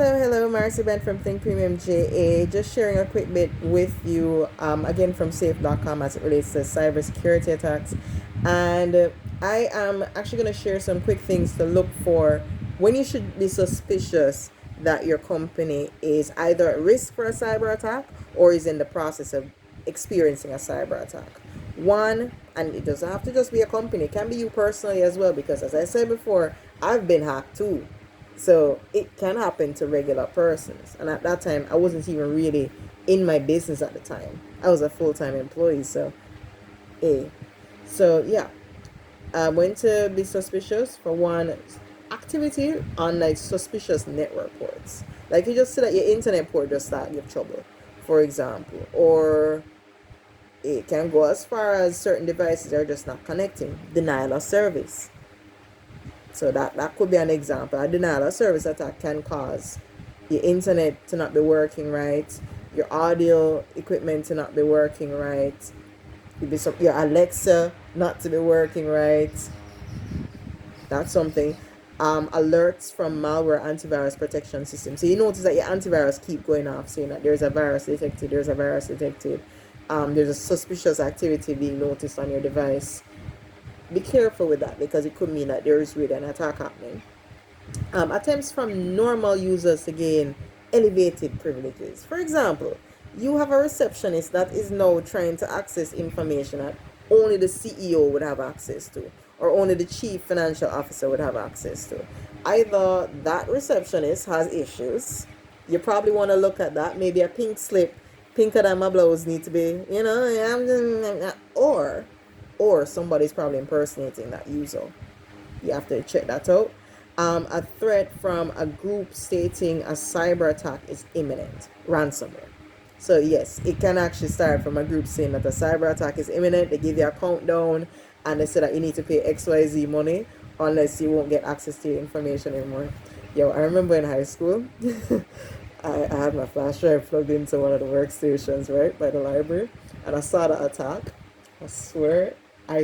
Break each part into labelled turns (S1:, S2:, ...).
S1: Hello, Marcy Ben from Think Premium JA. Just sharing a quick bit with you, again from safe.com as it relates to cybersecurity attacks. And I am actually going to share some quick things to look for when you should be suspicious that your company is either at risk for a cyber attack or is in the process of experiencing a cyber attack. One, and it doesn't have to just be a company, it can be you personally as well, because as I said before, I've been hacked too. So it can happen to regular persons. And at that time, I wasn't even really in my business at the time. I was a full-time employee. So, hey. So, yeah. I'm going to be suspicious for one activity on like suspicious network ports. Like you just see that your internet port just start give trouble, for example. Or it can go as far as certain devices are just not connecting. Denial of service. So that could be an example. A denial of service attack can cause your internet to not be working right, your audio equipment to not be working right, your Alexa not to be working right. That's something. Alerts from malware antivirus protection system. So you notice that your antivirus keep going off saying that there's a virus detected, there's a suspicious activity being noticed on your device. Be careful with that because it could mean that there is really an attack happening. Attempts from normal users to gain elevated privileges. For example, you have a receptionist that is now trying to access information that only the CEO would have access to, or only the chief financial officer would have access to. Either that receptionist has issues, you probably want to look at that, maybe a pink slip, pinker than my blouse need to be, or somebody's probably impersonating that user. You have to check that out. A threat from a group stating a cyber attack is imminent. Ransomware. So yes, it can actually start from a group saying that a cyber attack is imminent. They give you a countdown and they say that you need to pay XYZ money unless you won't get access to your information anymore. Yo, I remember in high school, I had my flash drive plugged into one of the workstations, right, by the library, and I saw the attack. I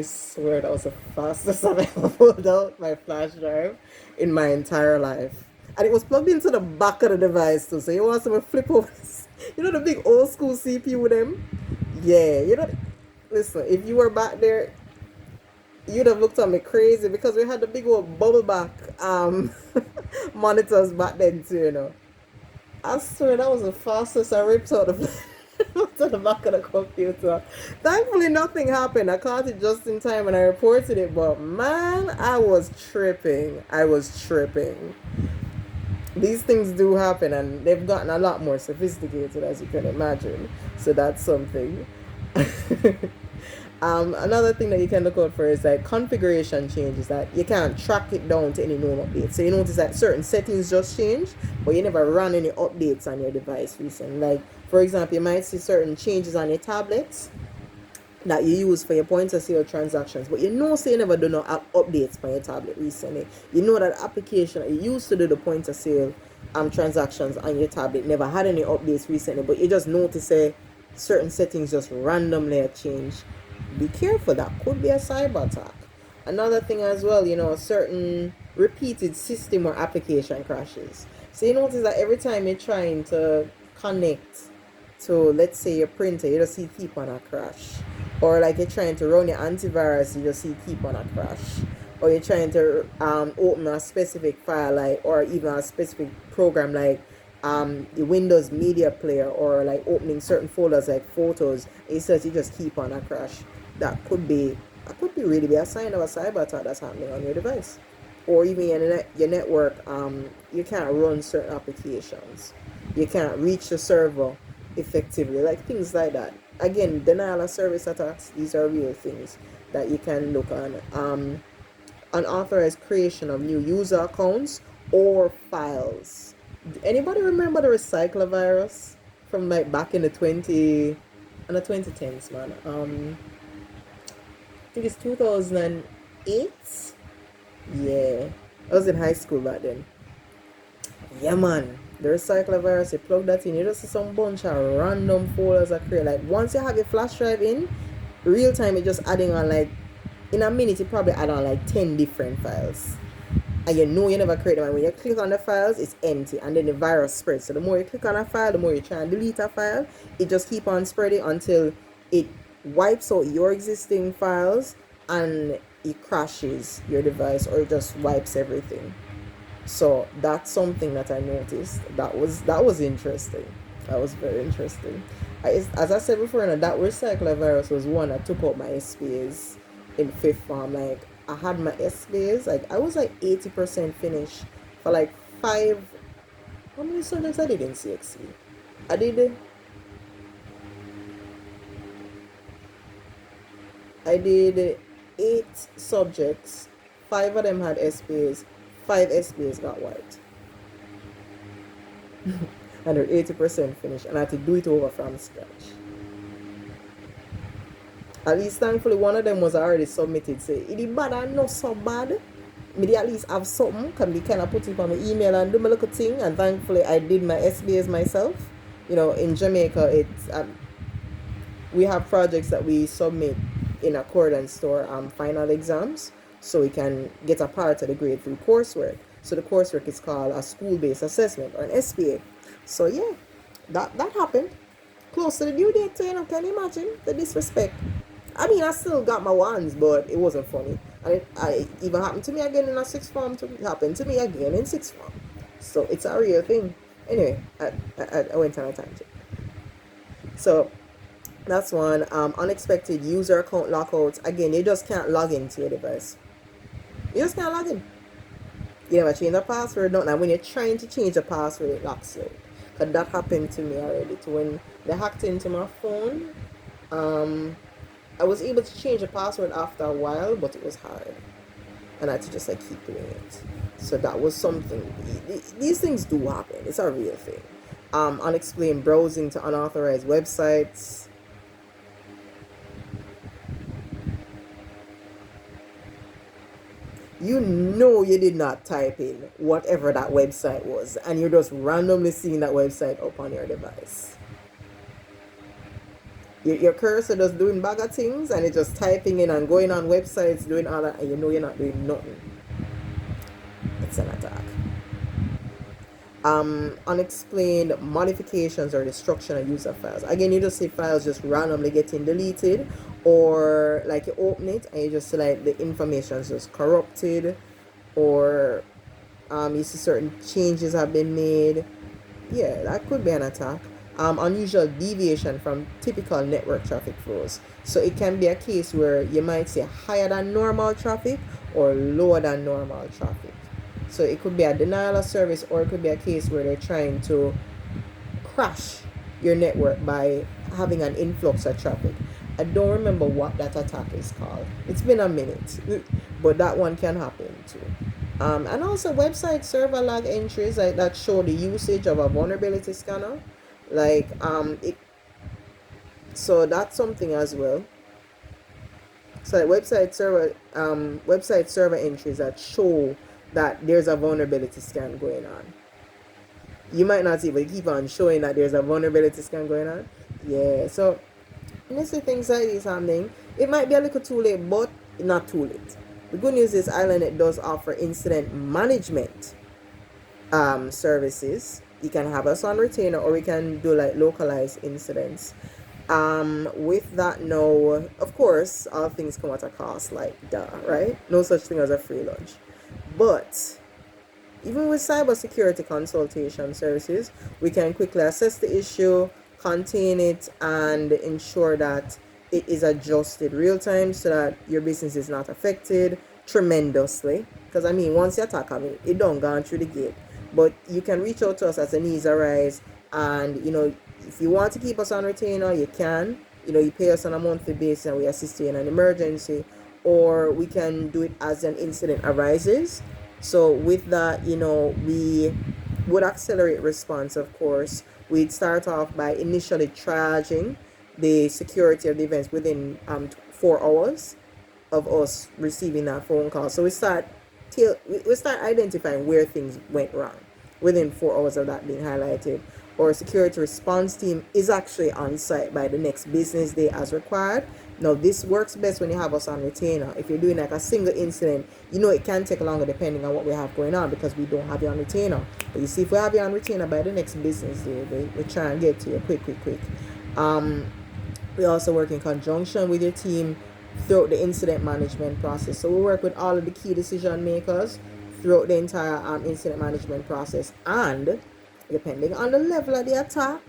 S1: swear that was the fastest I've ever pulled out my flash drive in my entire life. And it was plugged into the back of the device too. So you want to flip over this, the big old school CPU with them? Yeah, listen, if you were back there, you'd have looked at me crazy because we had the big old bubble back monitors back then too. I swear that was the fastest I ripped out of to the back of the computer. Thankfully, nothing happened. I caught it just in time and I reported it. But man, I was tripping. These things do happen and they've gotten a lot more sophisticated, as you can imagine. So that's something. Another thing that you can look out for is like configuration changes that you can't track it down to any known updates. So you notice that certain settings just change, but you never run any updates on your device recently. Like, for example, you might see certain changes on your tablets that you use for your point of sale transactions, but so you never do no updates for your tablet recently. You know that application that you used to do the point of sale transactions on your tablet never had any updates recently, but you just notice certain settings just randomly change. Be careful, that could be a cyber attack. Another thing as well, certain repeated system or application crashes. So you notice that every time you're trying to connect to, let's say, your printer, you just see keep on a crash. Or like you're trying to run your antivirus, you just see keep on a crash. Or you're trying to open a specific file, or even a specific program like the Windows Media Player, or like opening certain folders like photos, it says you just keep on a crash. That could really be a sign of a cyber attack that's happening on your device. Or even your network, you can't run certain applications. You can't reach the server effectively, like things like that. Again, denial of service attacks, these are real things that you can look on. Unauthorized creation of new user accounts or files. Anybody remember the recycler virus from like back in the 2010s, man? I think it's 2008. Yeah, I was in high school back then. Yeah, man. The recycler virus, you plug that in, you just see some bunch of random folders that create. Like once you have your flash drive in, real time, you're just adding on like in a minute you probably add on like 10 different files. and you know you never create them. And when you click on the files, it's empty, and then the virus spreads. So the more you click on a file, the more you try and delete a file, it just keep on spreading until it wipes out your existing files and it crashes your device, or it just wipes everything. So that's something that I noticed. That was interesting. That was very interesting. As I said before, that recycler virus was one that took out my SPAs in fifth form. Like, I had my SPAs, like I was like 80% finished for like five. How many subjects I did in CXC? I did I did 8 subjects. Five of them had SPAs. 5 SPAs got wiped. And they're 80% finished, and I had to do it over from scratch. At least thankfully one of them was already submitted. Say it is bad and not so bad. Me at least have something. Can be kind of put it on my email and do my little thing. And thankfully I did my SBAs myself. In Jamaica, it's we have projects that we submit in accordance to our final exams, so we can get a part of the grade through coursework. So the coursework is called a school-based assessment, or an SPA. So yeah, that happened close to the due date. So, can you imagine the disrespect? I mean, I still got my ones, but it wasn't funny. And it even happened to me again in a sixth form. It happened to me again in sixth form. So it's a real thing. Anyway, I went on a tangent. So that's one. Unexpected user account lockouts. Again, you just can't log into your device. You just can't log in. You never change the password, don't. And when you're trying to change the password, it locks you. Because that happened to me already. When they hacked into my phone, I was able to change the password after a while, but it was hard, and I had to just keep doing it. So that was something. These things do happen. It's a real thing. Unexplained browsing to unauthorized websites. You did not type in whatever that website was, and you're just randomly seeing that website up on your device. Your cursor just doing bag of things, and it's just typing in and going on websites, doing all that, and you're not doing nothing. It's an attack. Unexplained modifications or destruction of user files. Again, you just see files just randomly getting deleted, or like you open it and you just see the information is just corrupted, or you see certain changes have been made. Yeah, that could be an attack. Unusual deviation from typical network traffic flows. So it can be a case where you might say higher than normal traffic or lower than normal traffic. So it could be a denial of service, or it could be a case where they're trying to crash your network by having an influx of traffic. I don't remember what that attack is called. It's been a minute, but that one can happen too. And also website server log entries that show the usage of a vulnerability scanner. So that's something as well. So website server entries that show that there's a vulnerability scan going on. You might not see, but you keep on showing that there's a vulnerability scan going on. Yeah, so when you see things like this happening, it might be a little too late, but not too late. The good news is IslandNet does offer incident management services. You can have us on retainer, or we can do localized incidents. With that, no, of course, all things come at a cost, right? No such thing as a free lunch. But even with cybersecurity consultation services, we can quickly assess the issue, contain it, and ensure that it is adjusted real time so that your business is not affected tremendously. Because once you attack it don't go through the gate. But you can reach out to us as the needs arise, and if you want to keep us on retainer, you can. You pay us on a monthly basis and we assist you in an emergency, or we can do it as an incident arises. So with that, we would accelerate response. Of course, we'd start off by initially triaging the security of the events within 4 hours of us receiving that phone call. So we start identifying where things went wrong. within 4 hours of that being highlighted. Or security response team is actually on site by the next business day as required. Now, this works best when you have us on retainer. If you're doing like a single incident, it can take longer depending on what we have going on because we don't have you on retainer. But you see, if we have you on retainer by the next business day, we try and get to you quick. We also work in conjunction with your team throughout the incident management process. So we work with all of the key decision makers throughout the entire incident management process. And depending on the level of the attack,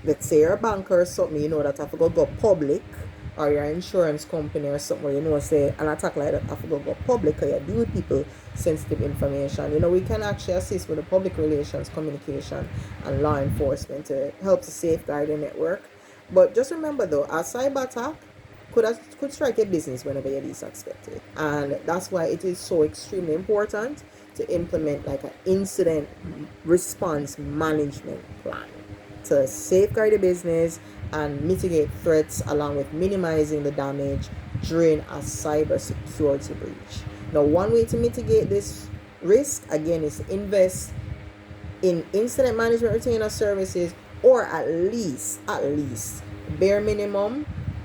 S1: let's say you're a banker or something, that have to go public, or your insurance company or something where say an attack like that have to go public, or you deal with people sensitive information. We can actually assist with the public relations, communication, and law enforcement to help to safeguard the network. But just remember though, a cyber attack could strike a business whenever you least expect it. And that's why it is so extremely important to implement like an incident response management plan to safeguard the business and mitigate threats along with minimizing the damage during a cyber security breach. Now, one way to mitigate this risk, again, is to invest in incident management retainer services, or at least bare minimum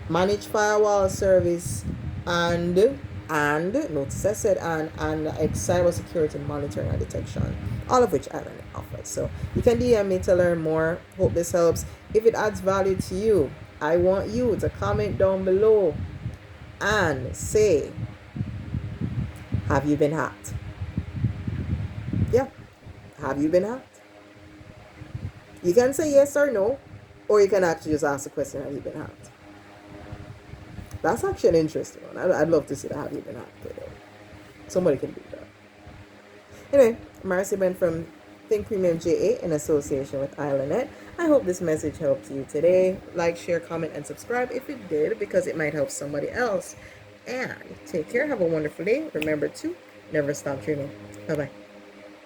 S1: managed firewall service and notice I said and cyber security monitoring and detection, all of which IslandNet offers. So you can DM me to learn more. Hope this helps. If it adds value to you, I want you to comment down below and say, have you been hacked? Yeah, have you been hacked? You can say yes or no, or you can actually just ask the question, have you been hacked? That's actually an interesting one. I'd love to see that, have you been hacked? Somebody can do that. Anyway, Marcy Ben from Think Premium JA in association with IslandNet. I hope this message helped you today. Like, share, comment, and subscribe if it did, because it might help somebody else. And take care. Have a wonderful day. Remember to never stop dreaming. Bye-bye.